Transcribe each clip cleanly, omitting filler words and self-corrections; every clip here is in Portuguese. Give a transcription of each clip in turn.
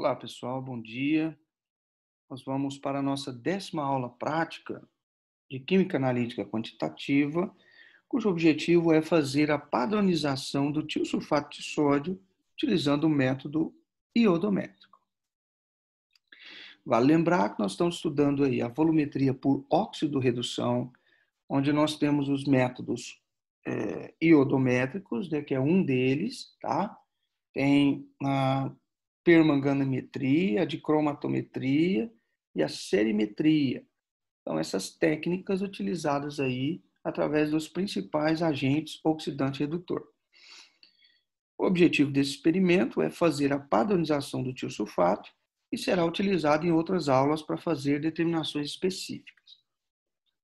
Olá, pessoal, bom dia. Nós vamos para a nossa 10ª aula prática de Química Analítica Quantitativa, cujo objetivo é fazer a padronização do tiosulfato de sódio utilizando o método iodométrico. Vale lembrar que nós estamos estudando aí a volumetria por óxido-redução, onde nós temos os métodos iodométricos, né, que é um deles, tá? Tem a permanganometria, a dicromatometria e a serimetria. Então, essas técnicas utilizadas aí através dos principais agentes oxidante-redutor. O objetivo desse experimento é fazer a padronização do tiosulfato e será utilizado em outras aulas para fazer determinações específicas.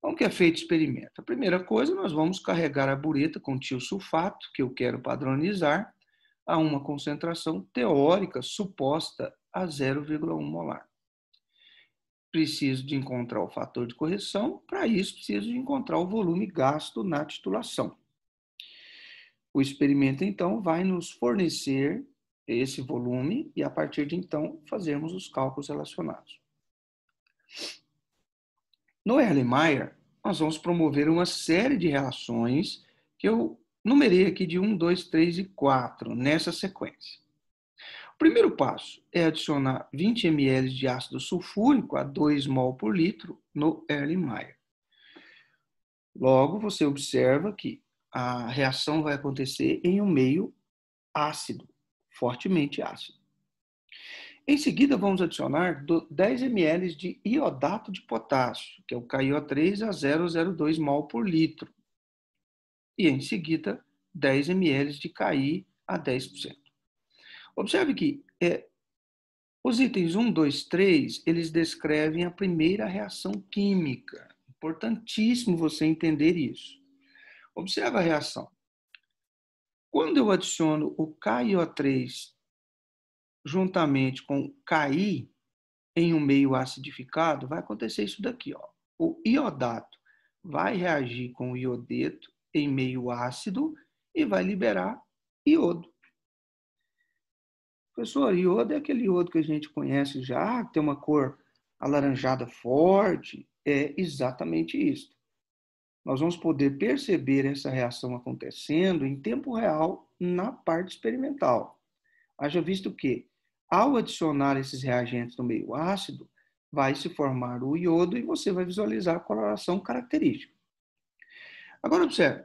Como que é feito o experimento? A primeira coisa, nós vamos carregar a bureta com tiosulfato, que eu quero padronizar, a uma concentração teórica suposta a 0,1 molar. Preciso de encontrar o fator de correção, para isso preciso de encontrar o volume gasto na titulação. O experimento, então, vai nos fornecer esse volume e, a partir de então, fazermos os cálculos relacionados. No Erlenmeyer, nós vamos promover uma série de reações que eu numerei aqui de 1, 2, 3 e 4, nessa sequência. O primeiro passo é adicionar 20 ml de ácido sulfúrico a 2 mol por litro no Erlenmeyer. Logo, você observa que a reação vai acontecer em um meio ácido, fortemente ácido. Em seguida, vamos adicionar 10 ml de iodato de potássio, que é o KIO3 a 0,02 mol por litro. E em seguida, 10 ml de KI a 10%. Observe que os itens 1, 2, 3, eles descrevem a primeira reação química. Importantíssimo você entender isso. Observe a reação. Quando eu adiciono o KIO3 juntamente com KI em um meio acidificado, vai acontecer isso daqui, ó. O iodato vai reagir com o iodeto em meio ácido e vai liberar iodo. Professor, iodo é aquele iodo que a gente conhece já, que tem uma cor alaranjada forte. É exatamente isso. Nós vamos poder perceber essa reação acontecendo em tempo real na parte experimental. Haja visto que, ao adicionar esses reagentes no meio ácido, vai se formar o iodo e você vai visualizar a coloração característica. Agora, observe.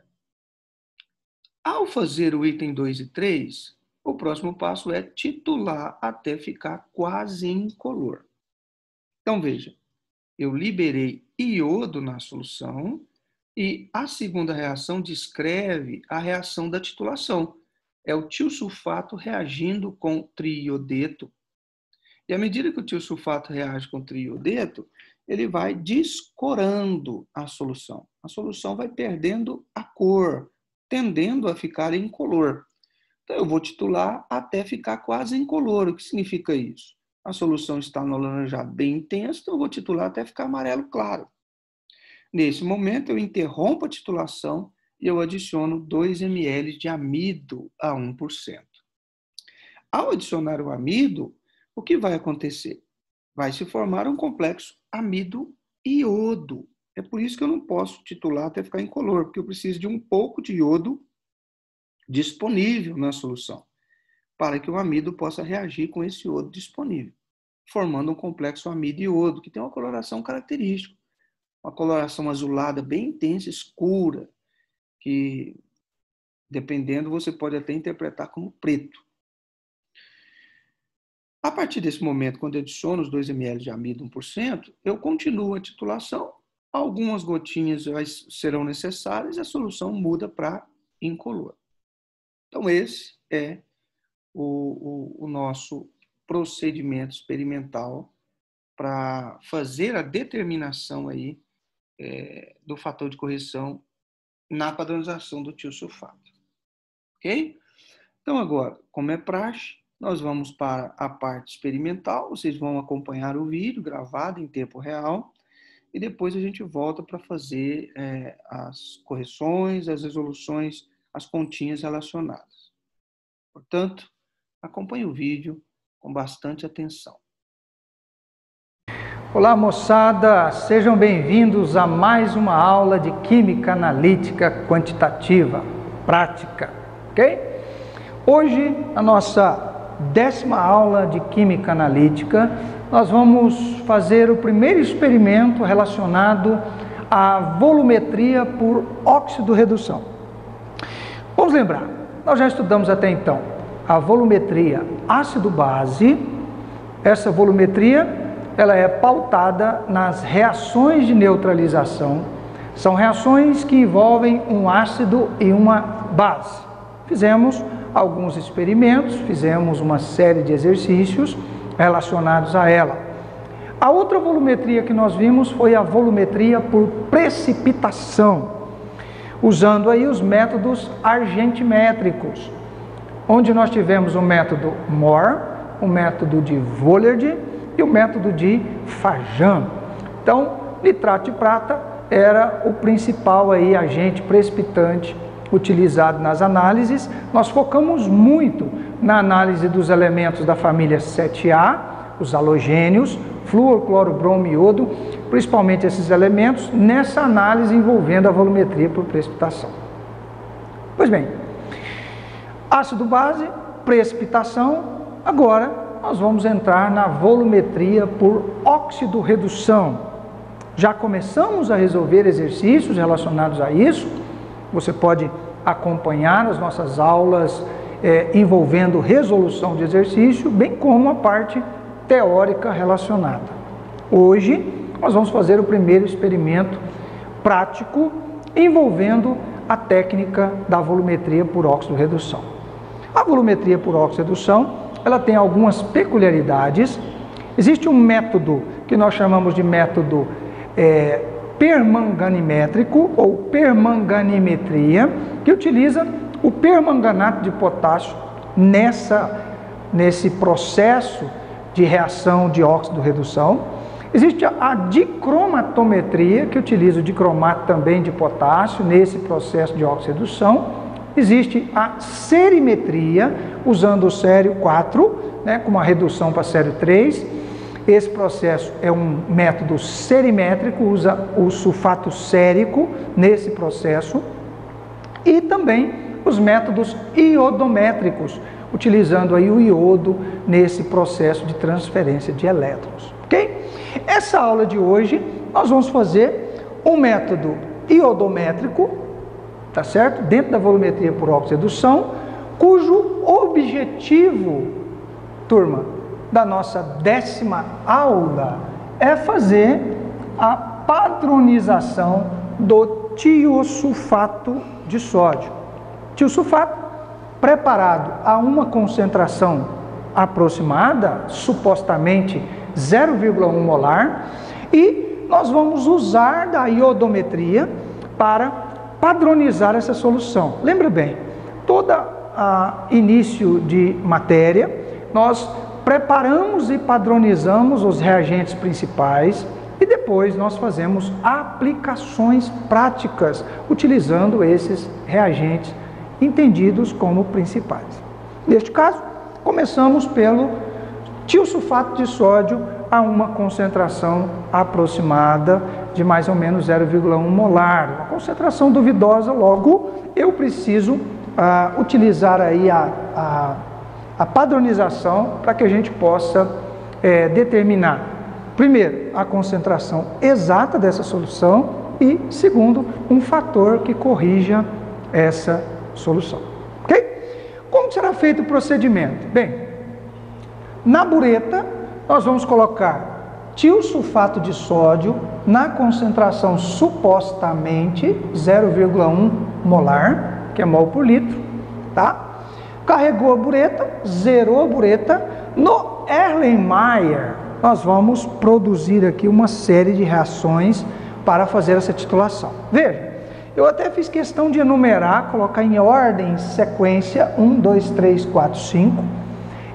Ao fazer o item 2 e 3, o próximo passo é titular até ficar quase incolor. Então, veja, eu liberei iodo na solução e a segunda reação descreve a reação da titulação. É o tiosulfato reagindo com triiodeto. E à medida que o tiosulfato reage com triiodeto, ele vai descorando a solução. A solução vai perdendo a cor, tendendo a ficar incolor. Então, eu vou titular até ficar quase incolor. O que significa isso? A solução está no alaranjado bem intenso, então eu vou titular até ficar amarelo claro. Nesse momento, eu interrompo a titulação e eu adiciono 2 ml de amido a 1%. Ao adicionar o amido, o que vai acontecer? Vai se formar um complexo amido-iodo. É por isso que eu não posso titular até ficar incolor, porque eu preciso de um pouco de iodo disponível na solução, para que o amido possa reagir com esse iodo disponível, formando um complexo amido-iodo, que tem uma coloração característica, uma coloração azulada bem intensa, escura, que, dependendo, você pode até interpretar como preto. A partir desse momento, quando eu adiciono os 2 ml de amido 1%, eu continuo a titulação, algumas gotinhas serão necessárias e a solução muda para incolor. Então, esse é o nosso procedimento experimental para fazer a determinação aí, do fator de correção na padronização do tiosulfato. Ok? Então, agora, como é praxe, nós vamos para a parte experimental. Vocês vão acompanhar o vídeo gravado em tempo real e depois a gente volta para fazer as correções, as resoluções, as continhas relacionadas. Portanto, acompanhe o vídeo com bastante atenção. Olá, moçada, sejam bem-vindos a mais uma aula de Química Analítica Quantitativa, prática, ok? Hoje, a nossa 10ª aula de Química Analítica, nós vamos fazer o primeiro experimento relacionado à volumetria por óxido-redução. Vamos lembrar, nós já estudamos até então a volumetria ácido-base. Essa volumetria ela é pautada nas reações de neutralização. São reações que envolvem um ácido e uma base. Fizemos alguns experimentos, fizemos uma série de exercícios relacionados a ela. A outra volumetria que nós vimos foi a volumetria por precipitação, usando aí os métodos argentimétricos, onde nós tivemos o método Mohr, o método de Vollard e o método de Fajan. Então, nitrato de prata era o principal aí agente precipitante utilizado nas análises. Nós focamos muito na análise dos elementos da família 7A, os halogênios, flúor, cloro, bromo e iodo, principalmente esses elementos, nessa análise envolvendo a volumetria por precipitação. Pois bem, ácido-base, precipitação, agora nós vamos entrar na volumetria por óxido-redução. Já começamos a resolver exercícios relacionados a isso. Você pode acompanhar as nossas aulas envolvendo resolução de exercício, bem como a parte teórica relacionada. Hoje, nós vamos fazer o primeiro experimento prático envolvendo a técnica da volumetria por óxido-redução. A volumetria por óxido-redução ela tem algumas peculiaridades. Existe um método que nós chamamos de método permanganimétrico ou permanganimetria, que utiliza o permanganato de potássio nesse processo de reação de óxido-redução. Existe a dicromatometria, que utiliza o dicromato também de potássio nesse processo de óxido-redução. Existe a serimetria, usando o sério 4, com uma redução para sério 3. Esse processo é um método serimétrico, usa o sulfato sérico nesse processo. E também os métodos iodométricos, utilizando aí o iodo nesse processo de transferência de elétrons. Ok? Essa aula de hoje nós vamos fazer um método iodométrico, tá certo? Dentro da volumetria por óxido-redução, cujo objetivo, turma, da nossa 10ª aula é fazer a padronização do tiosulfato de sódio. Tiosulfato preparado a uma concentração aproximada, supostamente 0,1 molar, e nós vamos usar da iodometria para padronizar essa solução. Lembra bem, todo início de matéria, nós preparamos e padronizamos os reagentes principais e depois nós fazemos aplicações práticas utilizando esses reagentes entendidos como principais. Neste caso, começamos pelo tiosulfato de sódio a uma concentração aproximada de mais ou menos 0,1 molar, uma concentração duvidosa, logo eu preciso utilizar aí a padronização para que a gente possa determinar, primeiro, a concentração exata dessa solução e, segundo, um fator que corrija essa solução. Ok? Como será feito o procedimento? Bem, na bureta nós vamos colocar tiosulfato de sódio na concentração supostamente 0,1 molar, que é mol por litro, tá? Carregou a bureta, zerou a bureta. No Erlenmeyer, nós vamos produzir aqui uma série de reações para fazer essa titulação. Veja, eu até fiz questão de enumerar, colocar em ordem, sequência 1, 2, 3, 4, 5.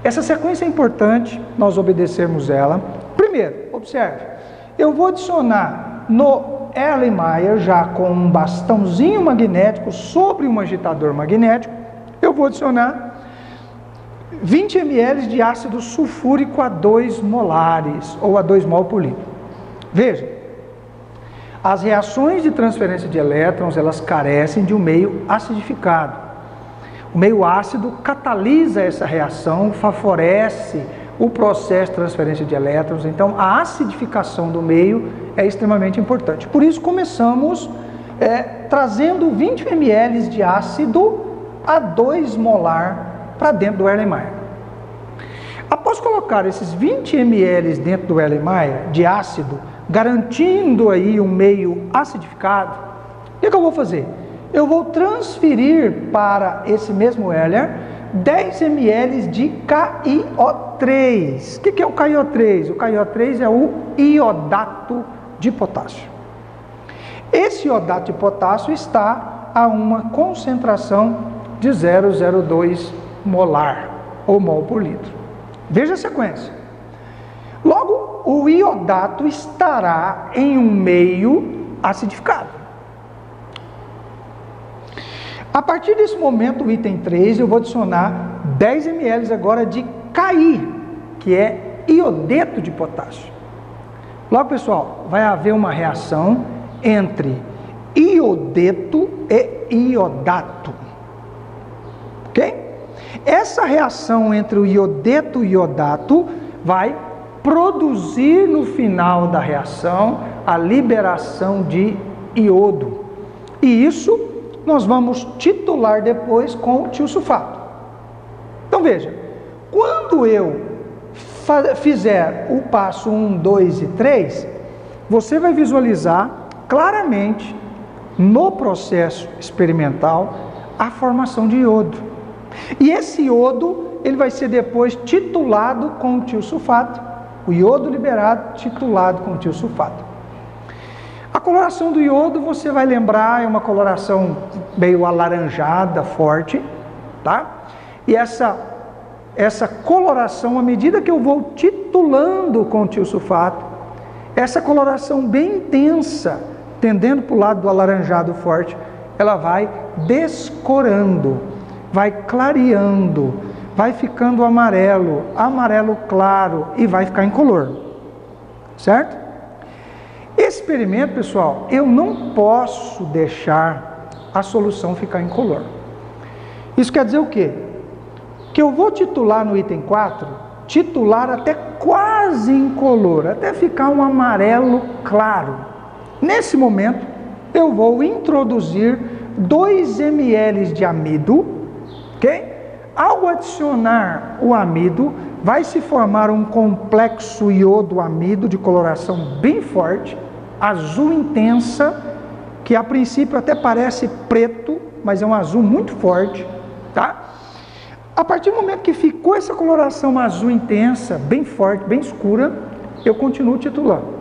Essa sequência é importante, nós obedecermos ela. Primeiro, observe, eu vou adicionar no Erlenmeyer, já com um bastãozinho magnético sobre um agitador magnético, eu vou adicionar 20 ml de ácido sulfúrico a 2 molares, ou a 2 mol por litro. Veja, as reações de transferência de elétrons, elas carecem de um meio acidificado. O meio ácido catalisa essa reação, favorece o processo de transferência de elétrons, então a acidificação do meio é extremamente importante. Por isso começamos trazendo 20 ml de ácido a 2 molar para dentro do Erlenmeyer. Após colocar esses 20 ml dentro do Erlenmeyer de ácido, garantindo aí um meio acidificado, o que eu vou fazer? Eu vou transferir para esse mesmo Erlenmeyer 10 ml de KiO3. O que é o KiO3? O KiO3 é o iodato de potássio. Esse iodato de potássio está a uma concentração de 0,02 molar, ou mol por litro. Veja a sequência. Logo, o iodato estará em um meio acidificado. A partir desse momento, o item 3, eu vou adicionar 10 ml agora de Ki, que é iodeto de potássio. Logo, pessoal, vai haver uma reação entre iodeto e iodato. Ok? Essa reação entre o iodeto e o iodato vai produzir no final da reação a liberação de iodo. E isso nós vamos titular depois com o tiosulfato. Então veja, quando eu fizer o passo 1, 2 e 3, você vai visualizar claramente no processo experimental a formação de iodo. E esse iodo, ele vai ser depois titulado com o tiosulfato, o iodo liberado titulado com o tiosulfato. A coloração do iodo, você vai lembrar, é uma coloração meio alaranjada, forte, tá? E essa coloração, à medida que eu vou titulando com o tiosulfato, essa coloração bem intensa, tendendo para o lado do alaranjado forte, ela vai descorando, vai clareando, vai ficando amarelo, amarelo claro e vai ficar incolor, certo? Esse experimento, pessoal, eu não posso deixar a solução ficar incolor. Isso quer dizer o quê? Que eu vou titular no item 4, titular até quase incolor, até ficar um amarelo claro. Nesse momento, eu vou introduzir 2 ml de amido, ok? Ao adicionar o amido, vai se formar um complexo iodo-amido de coloração bem forte, azul intensa, que a princípio até parece preto, mas é um azul muito forte, tá? A partir do momento que ficou essa coloração azul intensa, bem forte, bem escura, eu continuo titulando.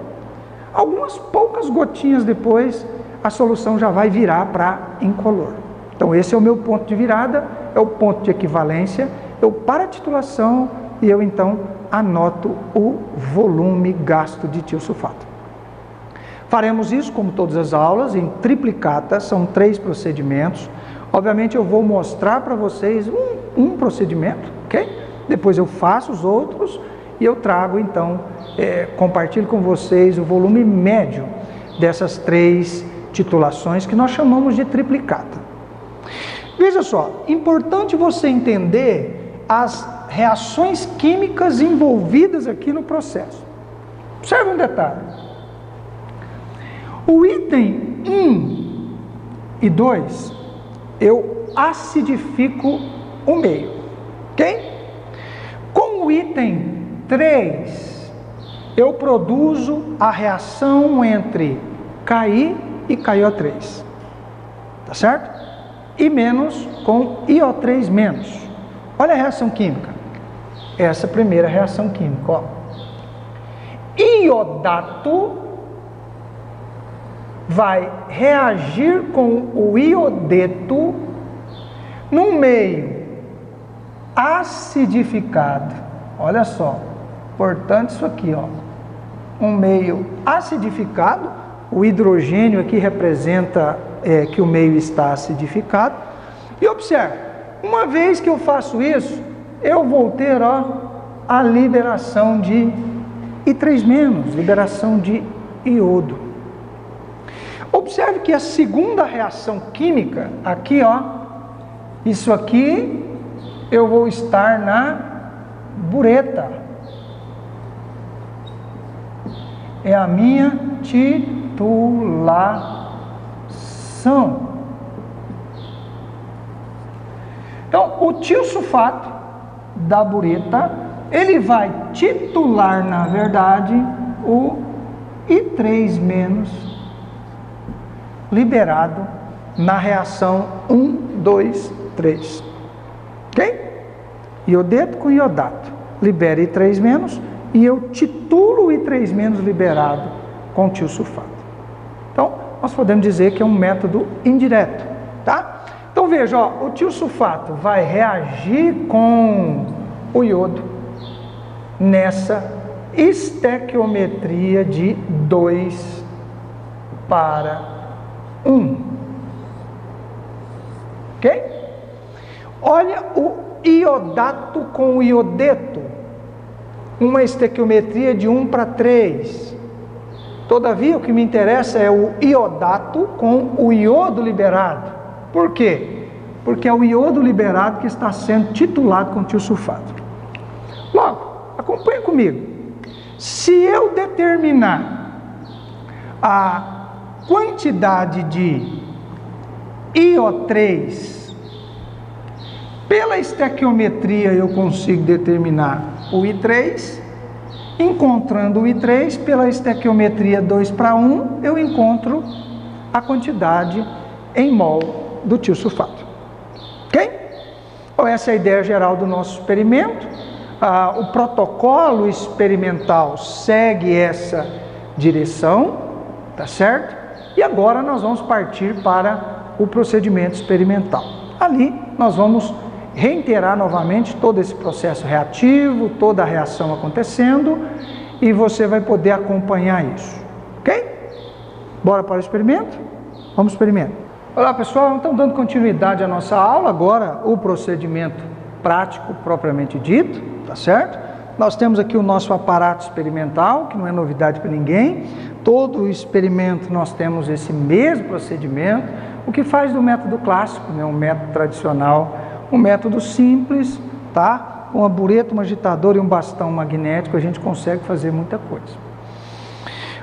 Algumas poucas gotinhas depois, a solução já vai virar para incolor. Então esse é o meu ponto de virada, é o ponto de equivalência. Eu paro a titulação e eu então anoto o volume gasto de tiosulfato. Faremos isso, como todas as aulas, em triplicata, são 3 procedimentos. Obviamente eu vou mostrar para vocês um procedimento, ok? Depois eu faço os outros e eu trago então, compartilho com vocês o volume médio dessas 3 titulações que nós chamamos de triplicata. Veja só, importante você entender as reações químicas envolvidas aqui no processo. Observe um detalhe. O item 1 e 2, eu acidifico o meio, ok? Com o item 3, eu produzo a reação entre Ki e KiO3, tá certo? E menos com IO3 menos. Olha a reação química. Essa primeira reação química, ó. Iodato vai reagir com o iodeto num meio acidificado. Olha só, importante isso aqui, ó. Um meio acidificado, o hidrogênio aqui representa que o meio está acidificado. E observe, uma vez que eu faço isso, eu vou ter a liberação de I3-, liberação de iodo. Observe que a segunda reação química, aqui, isso aqui, eu vou estar na bureta. É a minha titulação. Então, o tiosulfato da bureta, ele vai titular, na verdade, o I3- liberado na reação 1, 2, 3. Ok? Iodeto com iodato. Libera I3- e eu titulo o I3- liberado com tiosulfato. Então, nós podemos dizer que é um método indireto, tá? Então veja, o tiosulfato vai reagir com o iodo nessa estequiometria de 2 para 1. Ok? Olha o iodato com o iodeto, uma estequiometria de 1 para 3. Todavia, o que me interessa é o iodato com o iodo liberado. Por quê? Porque é o iodo liberado que está sendo titulado com tiosulfato. Logo, acompanhe comigo. Se eu determinar a quantidade de IO3, pela estequiometria eu consigo determinar o I3, encontrando o I3 pela estequiometria 2 para 1, eu encontro a quantidade em mol do tiosulfato. Ok? Então, essa é a ideia geral do nosso experimento. O protocolo experimental segue essa direção, tá certo? E agora nós vamos partir para o procedimento experimental. Ali nós vamos reiterar novamente todo esse processo reativo, toda a reação acontecendo, e você vai poder acompanhar isso. Ok? Bora para o experimento? Vamos ao experimento. Olá pessoal, então dando continuidade à nossa aula, agora o procedimento prático propriamente dito, tá certo? Nós temos aqui o nosso aparato experimental, que não é novidade para ninguém. Todo o experimento nós temos esse mesmo procedimento, o que faz do método clássico, né, um método tradicional, um método simples, tá? Com uma bureta, um agitador e um bastão magnético a gente consegue fazer muita coisa.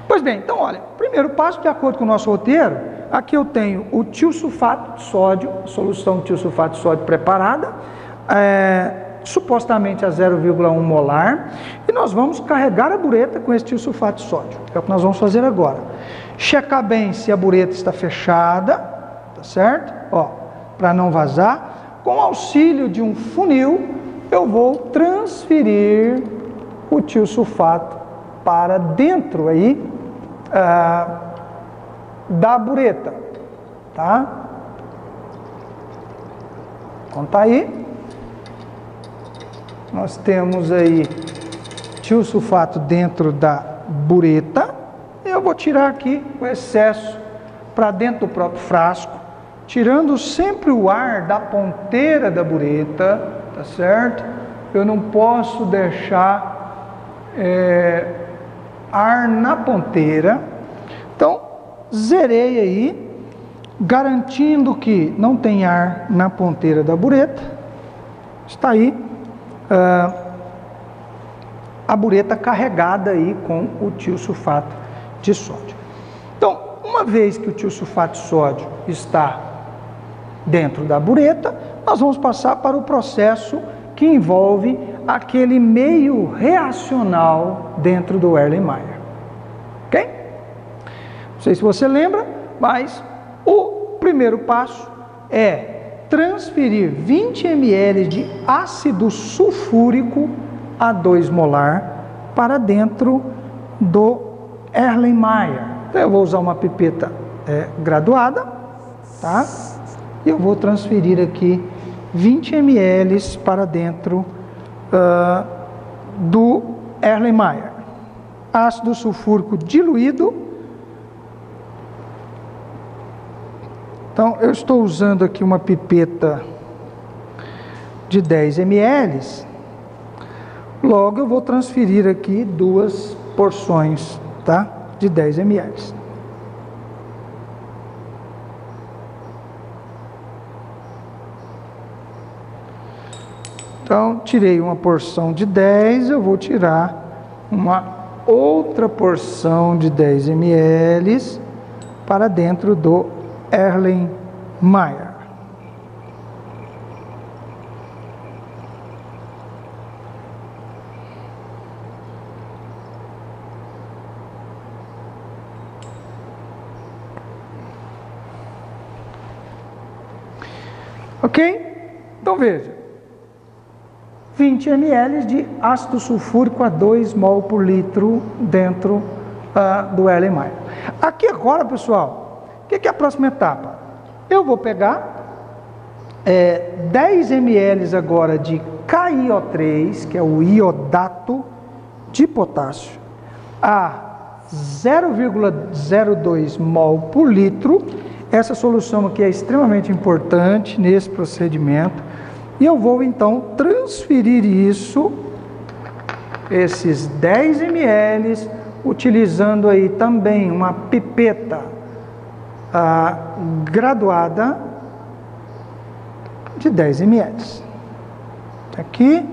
Pois bem, então olha, primeiro passo, de acordo com o nosso roteiro, aqui eu tenho o tiosulfato de sódio, solução de tiosulfato de sódio preparada, supostamente a 0,1 molar, e nós vamos carregar a bureta com esse tiosulfato de sódio. É o que nós vamos fazer agora. Checar bem se a bureta está fechada, tá certo? Para não vazar. Com auxílio de um funil, eu vou transferir o tiosulfato para dentro aí da bureta, tá? Então tá aí. Nós temos aí tiosulfato dentro da bureta. Eu vou tirar aqui o excesso para dentro do próprio frasco, tirando sempre o ar da ponteira da bureta, tá certo? Eu não posso deixar ar na ponteira. Então, zerei aí, garantindo que não tem ar na ponteira da bureta. Está aí a bureta carregada aí com o tiosulfato de sódio. Então, uma vez que o tiosulfato de sódio está dentro da bureta, nós vamos passar para o processo que envolve aquele meio reacional dentro do Erlenmeyer. Ok? Não sei se você lembra, mas o primeiro passo é transferir 20 ml de ácido sulfúrico a 2 molar para dentro do Erlenmeyer. Então eu vou usar uma pipeta graduada, tá? E eu vou transferir aqui 20 ml para dentro do Erlenmeyer. Ácido sulfúrico diluído. Então, eu estou usando aqui uma pipeta de 10 ml Logo, eu vou transferir aqui 2 porções, tá? De 10 ml. Então, tirei uma porção de 10, eu vou tirar uma outra porção de 10 ml para dentro do Erlenmeyer. Ok? Então veja, 20 ml de ácido sulfúrico a 2 mol por litro dentro do Erlenmeyer. Aqui agora, pessoal, o que é a próxima etapa? Eu vou pegar 10 ml agora de KiO3, que é o iodato de potássio, a 0,02 mol por litro. Essa solução aqui é extremamente importante nesse procedimento. E eu vou então transferir isso, esses 10 ml, utilizando aí também uma pipeta graduada de 10 ml. Aqui.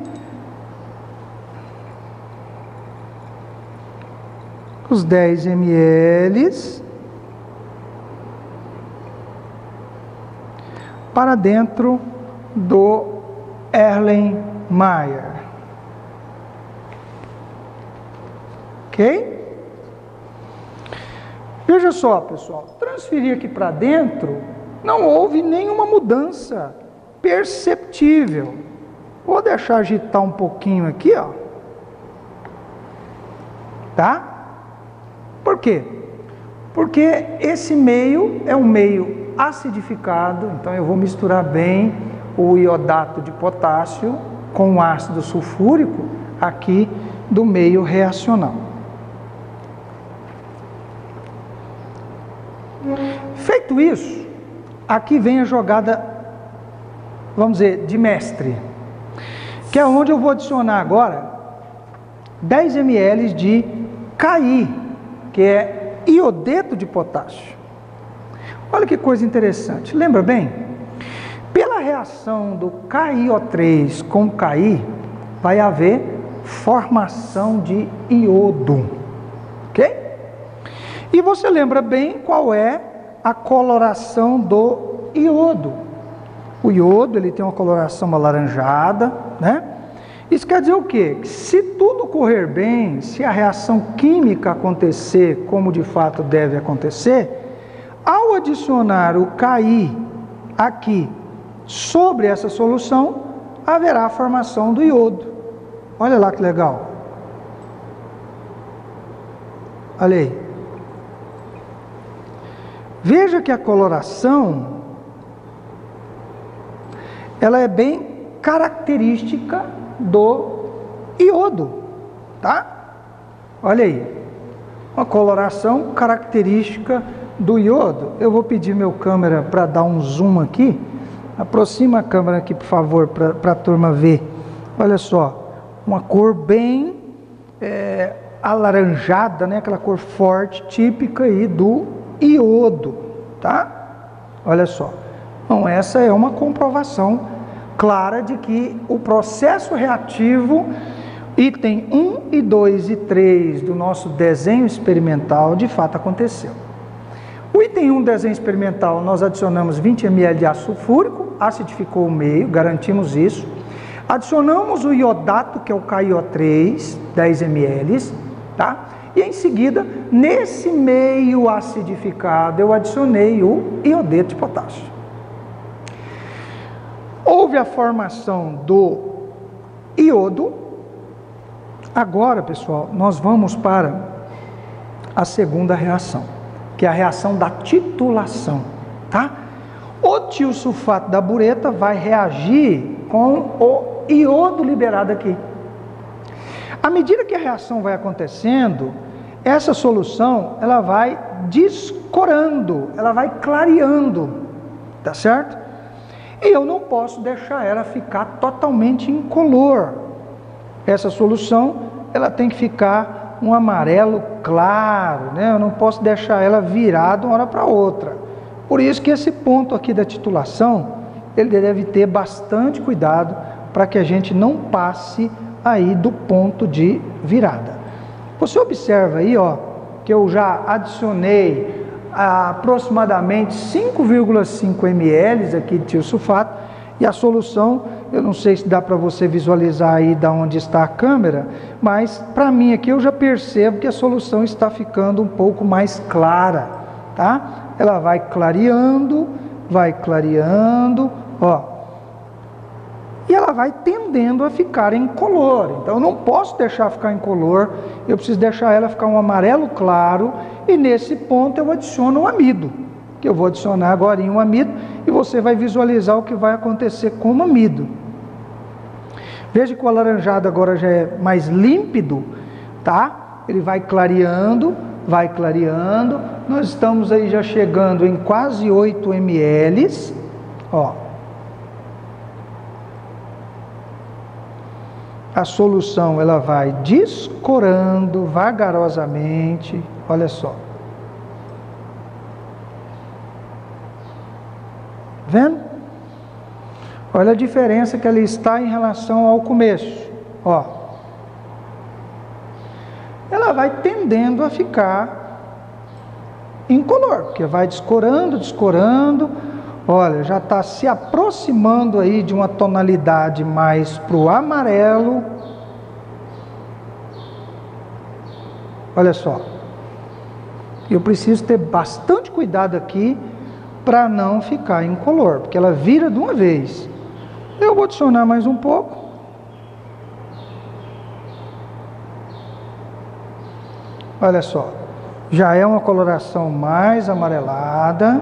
Os 10 ml para dentro do Erlenmeyer. Ok? Veja só, pessoal, transferir aqui para dentro, não houve nenhuma mudança perceptível. Vou deixar agitar um pouquinho aqui, ó. Tá? Por quê? Porque esse meio é um meio acidificado, então eu vou misturar bem o iodato de potássio com o ácido sulfúrico aqui do meio reacional. Feito isso, aqui vem a jogada, vamos dizer, de mestre, que é onde eu vou adicionar agora 10 ml de Ki, que é iodeto de potássio. Olha que coisa interessante, lembra bem? Pela reação do KiO3 com Ki, vai haver formação de iodo, ok? E você lembra bem qual é a coloração do iodo. O iodo, ele tem uma coloração alaranjada, né? Isso quer dizer o quê? Que se tudo correr bem, se a reação química acontecer como de fato deve acontecer, ao adicionar o Ki aqui sobre essa solução, haverá a formação do iodo. Olha lá que legal. Olha aí. Veja que a coloração, ela é bem característica do iodo, tá? Olha aí, uma coloração característica do iodo. Eu vou pedir meu câmera para dar um zoom aqui. Aproxima a câmera aqui, por favor, para a turma ver. Olha só, uma cor bem alaranjada, né? Aquela cor forte, típica aí do iodo, tá? Olha só. Então, essa é uma comprovação clara de que o processo reativo, item 1 e 2 e 3 do nosso desenho experimental, de fato aconteceu. O item 1 do desenho experimental, nós adicionamos 20 ml de ácido sulfúrico, acidificou o meio, garantimos isso. Adicionamos o iodato, que é o KiO3, 10 ml, tá? E em seguida, nesse meio acidificado, eu adicionei o iodeto de potássio. Houve a formação do iodo. Agora, pessoal, nós vamos para a segunda reação, que é a reação da titulação, tá? O tiosulfato da bureta vai reagir com o iodo liberado aqui. À medida que a reação vai acontecendo, essa solução, ela vai descorando, ela vai clareando, tá certo? E eu não posso deixar ela ficar totalmente incolor. essa solução ela tem que ficar um amarelo claro, né? Eu não posso deixar ela virada de uma hora para outra. Por isso que esse ponto aqui da titulação, ele deve ter bastante cuidado para que a gente não passe aí do ponto de virada. Você observa aí, ó, que eu já adicionei aproximadamente 5,5 ml aqui de tiosulfato, e a solução, eu não sei se dá para você visualizar aí da onde está a câmera, mas para mim aqui eu já percebo que a solução está ficando um pouco mais clara, tá? Ela vai clareando, ó, e ela vai tendendo a ficar incolor. Então eu não posso deixar ficar incolor, eu preciso deixar ela ficar um amarelo claro, e nesse ponto eu adiciono o amido, que eu vou adicionar agora em um amido, e você vai visualizar o que vai acontecer com o amido. Veja que o alaranjado agora já é mais límpido, tá? Ele vai clareando, nós estamos aí já chegando em quase 8 ml, ó. A solução ela vai descorando vagarosamente, olha só. Vendo? Olha a diferença que ela está em relação ao começo, ó. Ela vai tendendo a ficar incolor, porque vai descorando, olha, já está se aproximando aí de uma tonalidade mais para o amarelo. Olha só, eu preciso ter bastante cuidado aqui para não ficar incolor, porque ela vira de uma vez. Eu vou adicionar mais um pouco. Olha só, já é uma coloração mais amarelada.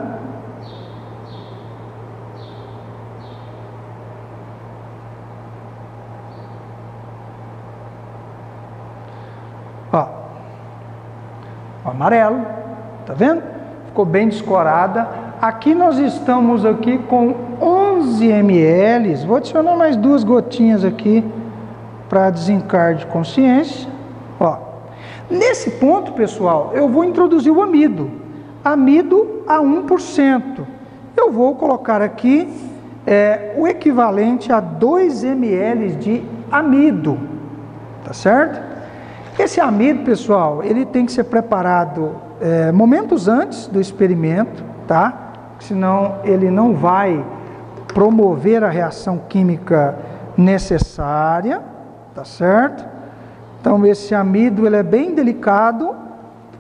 Ó, o amarelo, tá vendo? Ficou bem descorada. Aqui nós estamos aqui com 11 ml. Vou adicionar mais 2 gotinhas aqui para desencargo de consciência. Ó, nesse ponto, pessoal, eu vou introduzir o amido a 1%. Eu vou colocar aqui o equivalente a 2 ml de amido, tá certo? Esse amido, pessoal, ele tem que ser preparado momentos antes do experimento, tá? Senão ele não vai promover a reação química necessária, tá certo? Então esse amido ele é bem delicado,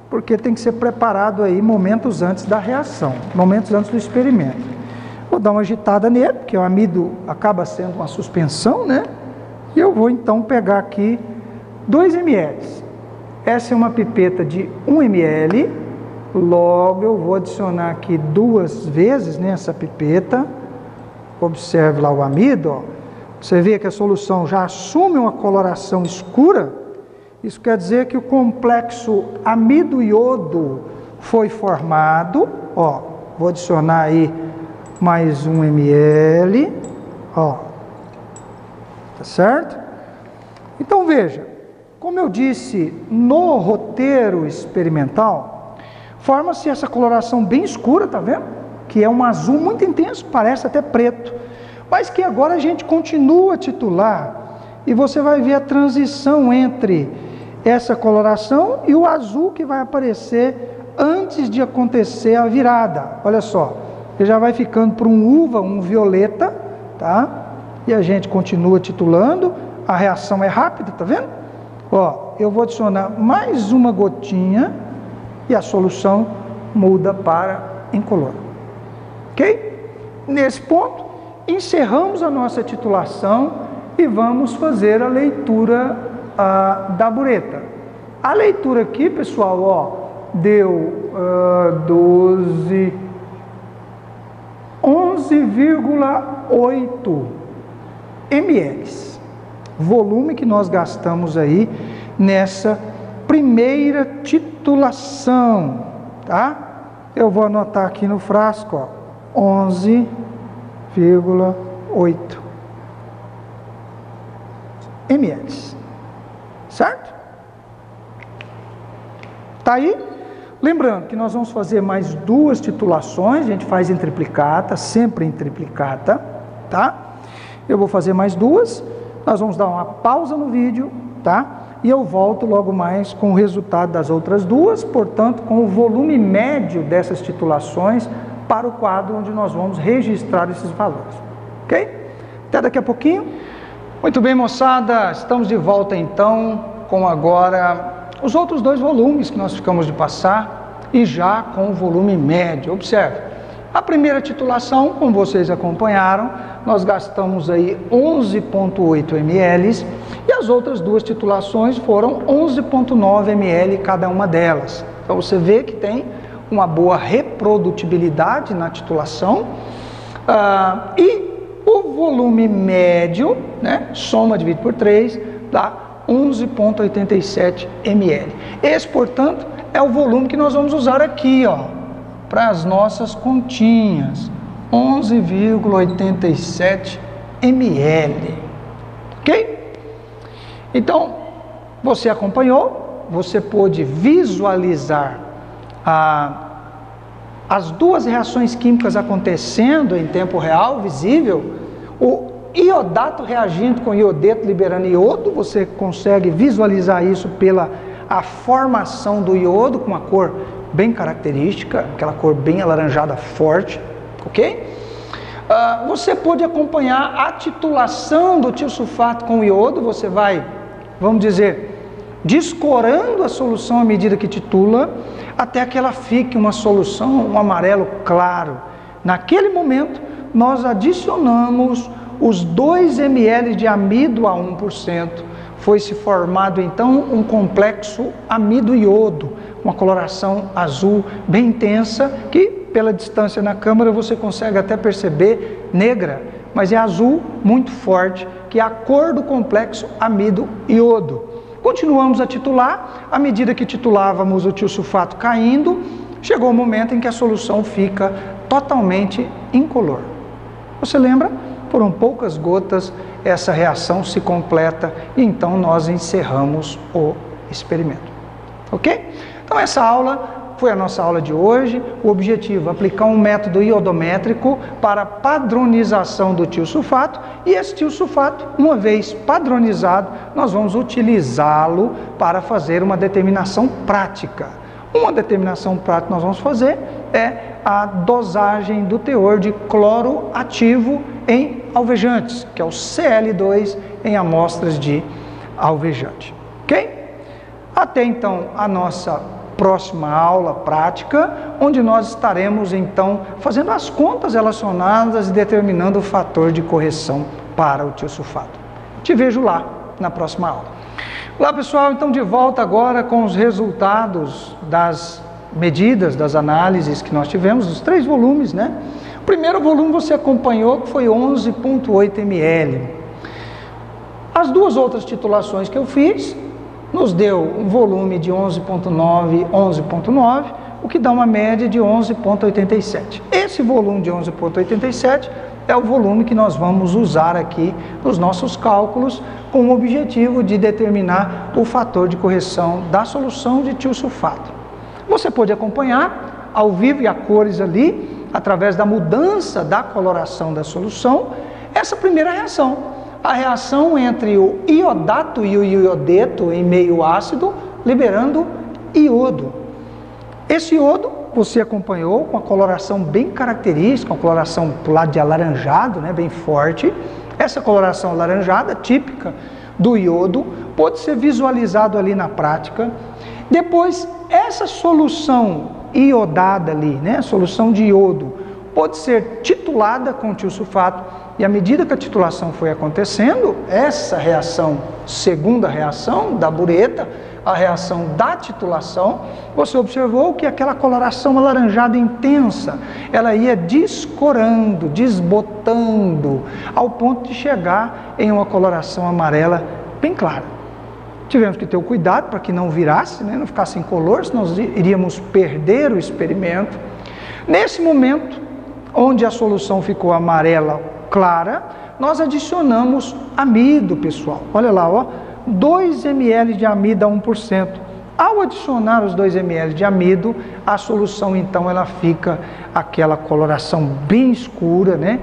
porque tem que ser preparado aí momentos antes da reação, momentos antes do experimento. Vou dar uma agitada nele, porque o amido acaba sendo uma suspensão, né? E eu vou então pegar aqui 2 ml. Essa é uma pipeta de 1 ml. Logo eu vou adicionar aqui 2 vezes nessa pipeta. Observe lá o amido, ó. Você vê que a solução já assume uma coloração escura. Isso quer dizer que o complexo amido-iodo foi formado. Ó, vou adicionar aí mais 1 ml. Ó, tá certo? Então veja, como eu disse no roteiro experimental, forma-se essa coloração bem escura, tá vendo? Que é um azul muito intenso, parece até preto. Mas que agora a gente continua a titular e você vai ver a transição entre essa coloração e o azul que vai aparecer antes de acontecer a virada. Olha só, ele já vai ficando para um uva, um violeta, tá? E a gente continua titulando, a reação é rápida, tá vendo? Ó, eu vou adicionar mais uma gotinha e a solução muda para incolor. Ok? Nesse ponto, encerramos a nossa titulação e vamos fazer a leitura da bureta. A leitura aqui, pessoal, ó, deu 11,8 ml. Volume que nós gastamos aí nessa primeira titulação, tá? Eu vou anotar aqui no frasco, ó, 11,8 ml. certo? Tá aí? Lembrando que nós vamos fazer mais 2 titulações, a gente faz em triplicata, sempre em triplicata, tá? Eu vou fazer mais 2, nós vamos dar uma pausa no vídeo, tá? E eu volto logo mais com o resultado das outras 2, portanto, com o volume médio dessas titulações para o quadro onde nós vamos registrar esses valores, ok? Até daqui a pouquinho. Muito bem, moçada, estamos de volta então com agora os outros 2 volumes que nós ficamos de passar e já com o volume médio. Observe, a primeira titulação, como vocês acompanharam, nós gastamos aí 11,8 ml e as outras 2 titulações foram 11,9 ml cada uma delas. Então você vê que tem uma boa reprodutibilidade na titulação e o volume médio, né, soma dividido por 3, dá 11,87 ml. Esse, portanto, é o volume que nós vamos usar aqui, ó, para as nossas continhas, 11,87 ml, ok? Então, você acompanhou, você pôde visualizar as 2 reações químicas acontecendo em tempo real, visível, o iodato reagindo com iodeto liberando iodo, você consegue visualizar isso pela a formação do iodo com uma cor bem característica, aquela cor bem alaranjada forte, ok? Você pode acompanhar a titulação do tiosulfato com o iodo, você vai, vamos dizer, descorando a solução à medida que titula, até que ela fique uma solução, um amarelo claro. Naquele momento, nós adicionamos os 2 ml de amido a 1%. Foi se formado então um complexo amido-iodo, uma coloração azul bem intensa, que pela distância na câmera você consegue até perceber negra, mas é azul muito forte, que é a cor do complexo amido-iodo. Continuamos a titular, à medida que titulávamos o tiosulfato caindo, chegou o momento em que a solução fica totalmente incolor. Você lembra? Foram poucas gotas, essa reação se completa e então nós encerramos o experimento. Ok? Então essa aula foi a nossa aula de hoje. O objetivo é aplicar um método iodométrico para padronização do tiosulfato e esse tiosulfato, uma vez padronizado, nós vamos utilizá-lo para fazer uma determinação prática. Uma determinação prática que nós vamos fazer é a dosagem do teor de cloro ativo em alvejantes, que é o Cl2 em amostras de alvejante. Ok? Até então a nossa próxima aula prática, onde nós estaremos então fazendo as contas relacionadas e determinando o fator de correção para o tiosulfato. Te vejo lá na próxima aula. Olá pessoal, então de volta agora com os resultados das medidas, das análises que nós tivemos, os 3 volumes, né? O primeiro volume você acompanhou, que foi 11,8 ml. As 2 outras titulações que eu fiz, nos deu um volume de 11,9, 11,9, o que dá uma média de 11,87. Esse volume de 11,87 é o volume que nós vamos usar aqui nos nossos cálculos, com o objetivo de determinar o fator de correção da solução de tiosulfato. Você pode acompanhar ao vivo e a cores ali, através da mudança da coloração da solução, essa primeira reação. A reação entre o iodato e o iodeto em meio ácido, liberando iodo. Esse iodo você acompanhou com a coloração bem característica, uma coloração para o lado de alaranjado, né, bem forte. Essa coloração alaranjada, típica do iodo, pode ser visualizado ali na prática. Depois, essa solução iodada ali, né, a solução de iodo, pode ser titulada com tiosulfato, e à medida que a titulação foi acontecendo, essa reação, segunda reação da bureta, a reação da titulação, você observou que aquela coloração alaranjada intensa, ela ia descorando, desbotando, ao ponto de chegar em uma coloração amarela bem clara. Tivemos que ter o cuidado para que não virasse, né, não ficasse incolor, senão nós iríamos perder o experimento. Nesse momento, onde a solução ficou amarela clara, nós adicionamos amido, pessoal. Olha lá, ó, 2 ml de amido a 1%. Ao adicionar os 2 ml de amido, a solução então ela fica aquela coloração bem escura, né?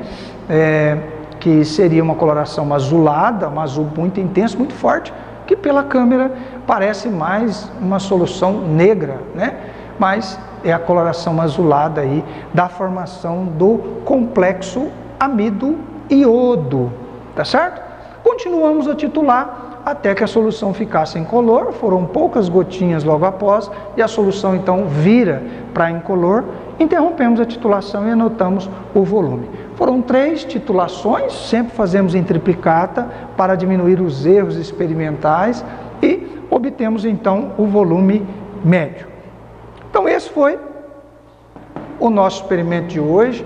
Que seria uma coloração azulada, um azul muito intenso, muito forte, que pela câmera parece mais uma solução negra, né? Mas é a coloração azulada aí da formação do complexo amido-iodo, tá certo? Continuamos a titular até que a solução ficasse incolor, foram poucas gotinhas logo após, e a solução então vira para incolor. Interrompemos a titulação e anotamos o volume. Foram 3 titulações, sempre fazemos em triplicata para diminuir os erros experimentais e obtemos então o volume médio. Então esse foi o nosso experimento de hoje,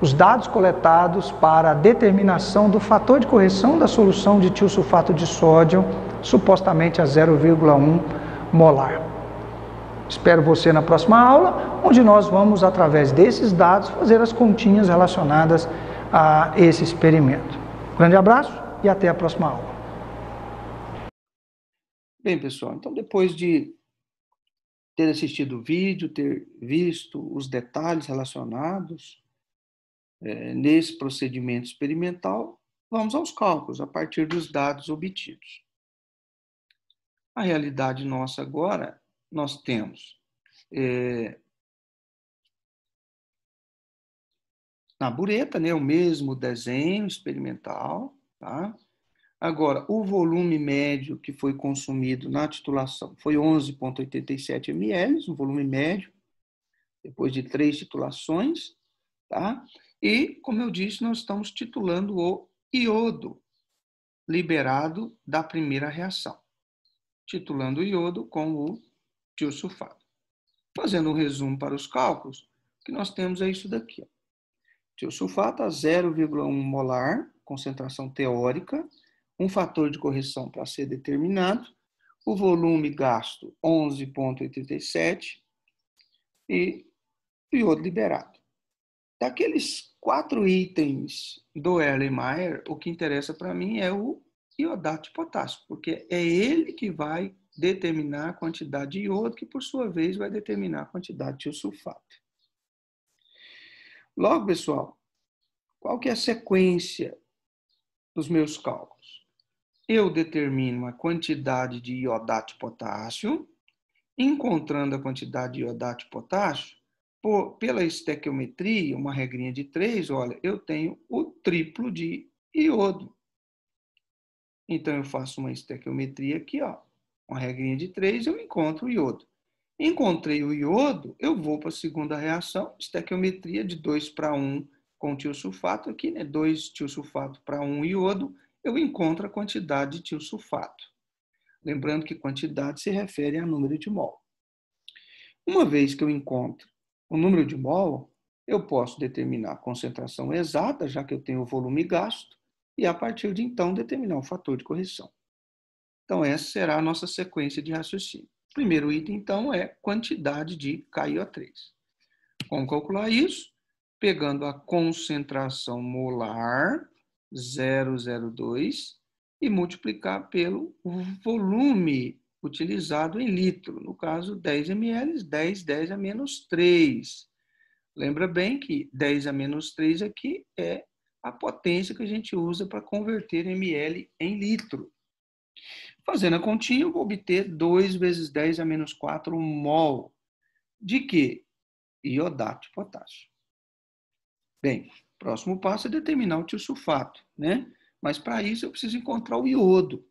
os dados coletados para a determinação do fator de correção da solução de tiosulfato de sódio, supostamente a 0,1 molar. Espero você na próxima aula, onde nós vamos, através desses dados, fazer as continhas relacionadas a esse experimento. Grande abraço e até a próxima aula. Bem, pessoal, então depois de ter assistido o vídeo, ter visto os detalhes relacionados nesse procedimento experimental, vamos aos cálculos a partir dos dados obtidos. A realidade nossa agora, nós temos na bureta, né, o mesmo desenho experimental, tá? Agora, o volume médio que foi consumido na titulação foi 11,87 ml, um volume médio, depois de 3 titulações, tá? E, como eu disse, nós estamos titulando o iodo liberado da primeira reação, titulando o iodo com o tiosulfato. Fazendo um resumo para os cálculos, o que nós temos é isso daqui. Tiosulfato a 0,1 molar, concentração teórica, um fator de correção para ser determinado, o volume gasto 11,87 e o iodo liberado. Daqueles 4 itens do Erlenmeyer, o que interessa para mim é o iodato de potássio, porque é ele que vai determinar a quantidade de iodo, que por sua vez vai determinar a quantidade de tiosulfato. Logo, pessoal, qual que é a sequência dos meus cálculos? Eu determino a quantidade de iodato de potássio, encontrando a quantidade de iodato de potássio, pela estequiometria, uma regrinha de 3, olha, eu tenho o triplo de iodo. Então, eu faço uma estequiometria aqui, ó, uma regrinha de 3, eu encontro o iodo. Encontrei o iodo, eu vou para a segunda reação, estequiometria de 2:1 com tiosulfato aqui, né? 2 tiosulfato para 1 iodo, eu encontro a quantidade de tiosulfato. Lembrando que quantidade se refere a número de mol. Uma vez que eu encontro o número de mol, eu posso determinar a concentração exata, já que eu tenho o volume gasto, e a partir de então determinar o fator de correção. Então essa será a nossa sequência de raciocínio. O primeiro item, então, é quantidade de KIO3. Como calcular isso? Pegando a concentração molar 0,02 e multiplicar pelo volume utilizado em litro. No caso, 10 ml, 10 a menos 3. Lembra bem que 10 a menos 3 aqui é a potência que a gente usa para converter ml em litro. Fazendo a continha, eu vou obter 2 vezes 10 a menos 4 mol. De quê? Iodato de potássio. Bem, próximo passo é determinar o tiosulfato, né? Mas para isso eu preciso encontrar o iodo.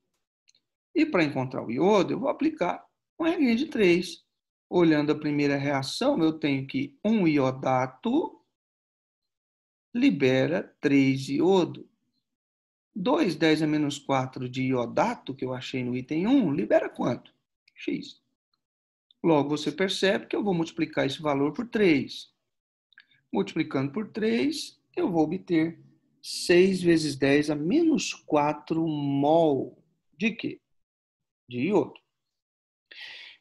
E para encontrar o iodo, eu vou aplicar uma regrinha de 3. Olhando a primeira reação, eu tenho que 1 iodato libera 3 iodo. 2, 10 a menos 4 de iodato, que eu achei no item 1, libera quanto? X. Logo, você percebe que eu vou multiplicar esse valor por 3. Multiplicando por 3, eu vou obter 6 vezes 10 a menos 4 mol. De quê? De iodo.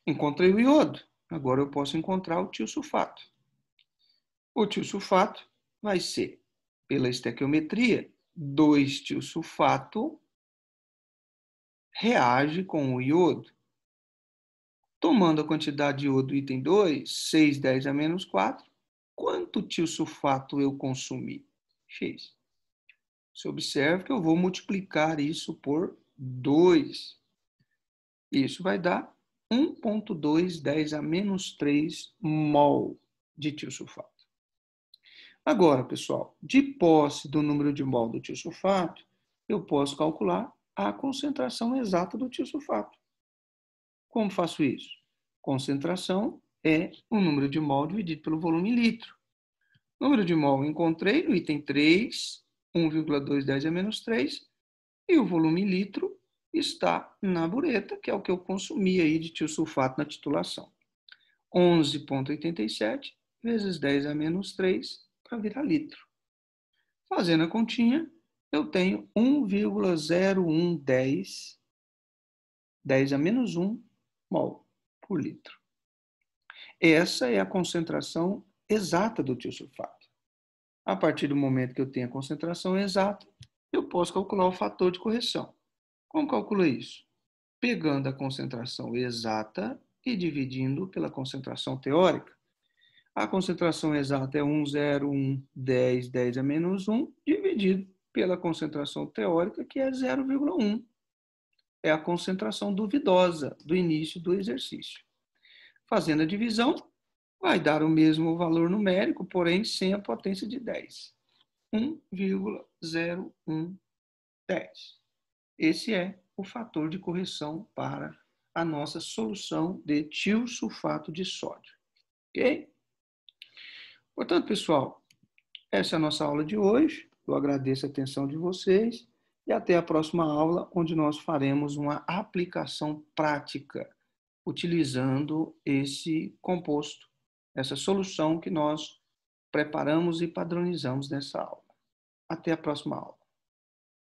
Encontrei o iodo. Agora eu posso encontrar o tiosulfato. O tiosulfato vai ser, pela estequiometria, 2 tiosulfato reage com o iodo. Tomando a quantidade de iodo do item 2, 6,10 a menos 4, quanto tiosulfato eu consumi? X. Você observa que eu vou multiplicar isso por 2. Isso vai dar 1,210 a menos 3 mol de tiosulfato. Agora, pessoal, de posse do número de mol do tiosulfato, eu posso calcular a concentração exata do tiosulfato. Como faço isso? Concentração é o número de mol dividido pelo volume em litro. O número de mol eu encontrei no item 3, 1,210 a menos 3, e o volume em litro está na bureta, que é o que eu consumi aí de tiosulfato na titulação. 11,87 vezes 10 a menos 3 para virar litro. Fazendo a continha, eu tenho 1,0110, 10 a menos 1 mol por litro. Essa é a concentração exata do tiosulfato. A partir do momento que eu tenho a concentração exata, eu posso calcular o fator de correção. Como calculo isso? Pegando a concentração exata e dividindo pela concentração teórica. A concentração exata é 1,0110, 10 a menos 1, dividido pela concentração teórica, que é 0,1. É a concentração duvidosa do início do exercício. Fazendo a divisão, vai dar o mesmo valor numérico, porém sem a potência de 10. 1,0110. Esse é o fator de correção para a nossa solução de tiosulfato de sódio. Ok? Portanto, pessoal, essa é a nossa aula de hoje. Eu agradeço a atenção de vocês e até a próxima aula, onde nós faremos uma aplicação prática utilizando esse composto, essa solução que nós preparamos e padronizamos nessa aula. Até a próxima aula.